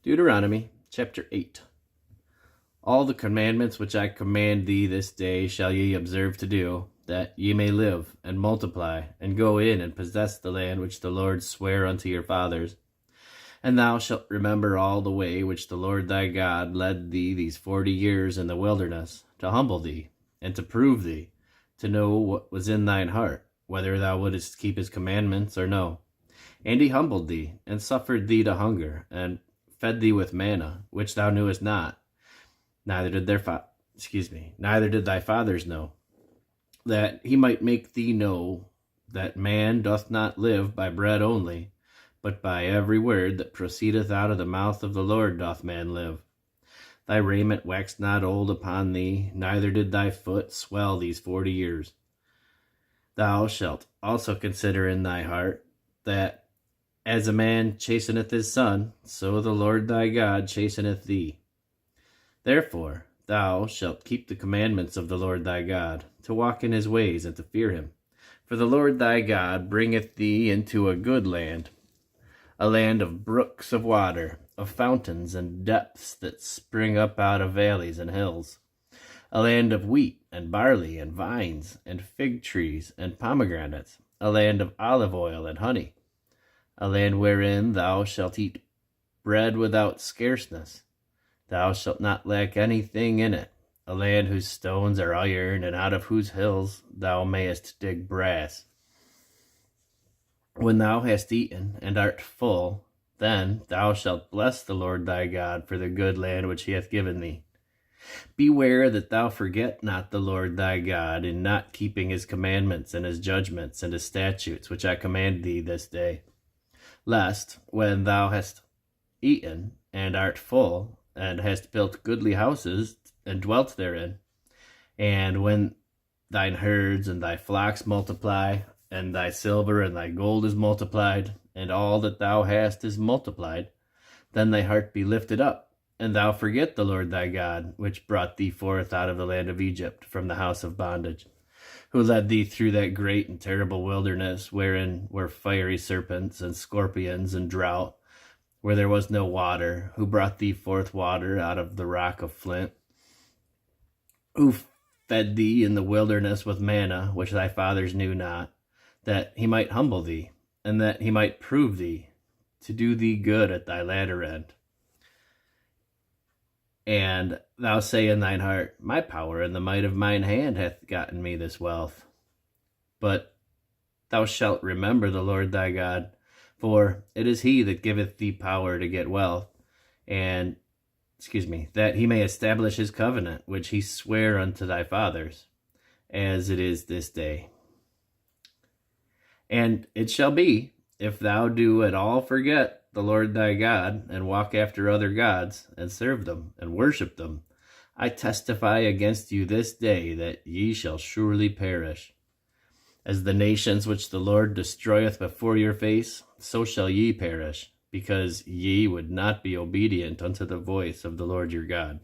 Deuteronomy chapter 8. All the commandments which I command thee this day shall ye observe to do, that ye may live and multiply, and go in and possess the land which the Lord sware unto your fathers. And thou shalt remember all the way which the Lord thy God led thee these 40 years in the wilderness, to humble thee, and to prove thee, to know what was in thine heart, whether thou wouldest keep his commandments or no. And he humbled thee, and suffered thee to hunger, and fed thee with manna, which thou knewest not, neither did thy fathers know, that he might make thee know that man doth not live by bread only, but by every word that proceedeth out of the mouth of the Lord doth man live. Thy raiment waxed not old upon thee, neither did thy foot swell these 40 years. Thou shalt also consider in thy heart that as a man chasteneth his son, so the Lord thy God chasteneth thee. Therefore thou shalt keep the commandments of the Lord thy God, to walk in his ways and to fear him. For the Lord thy God bringeth thee into a good land, a land of brooks of water, of fountains and depths that spring up out of valleys and hills, a land of wheat and barley and vines and fig trees and pomegranates, a land of olive oil and honey, a land wherein thou shalt eat bread without scarceness. Thou shalt not lack anything in it, a land whose stones are iron, and out of whose hills thou mayest dig brass. When thou hast eaten and art full, then thou shalt bless the Lord thy God for the good land which he hath given thee. Beware that thou forget not the Lord thy God in not keeping his commandments and his judgments and his statutes, which I command thee this day. Lest, when thou hast eaten and art full, and hast built goodly houses and dwelt therein, and when thine herds and thy flocks multiply, and thy silver and thy gold is multiplied, and all that thou hast is multiplied, then thy heart be lifted up, and thou forget the Lord thy God, which brought thee forth out of the land of Egypt from the house of bondage, who led thee through that great and terrible wilderness, wherein were fiery serpents and scorpions and drought, where there was no water, who brought thee forth water out of the rock of flint, who fed thee in the wilderness with manna, which thy fathers knew not, that he might humble thee, and that he might prove thee, to do thee good at thy latter end. And thou say in thine heart, my power and the might of mine hand hath gotten me this wealth. But thou shalt remember the Lord thy God, for it is he that giveth thee power to get wealth, and, that he may establish his covenant, which he sware unto thy fathers, as it is this day. And it shall be, if thou do at all forget the Lord thy God, and walk after other gods, and serve them, and worship them, I testify against you this day that ye shall surely perish. As the nations which the Lord destroyeth before your face, so shall ye perish, because ye would not be obedient unto the voice of the Lord your God.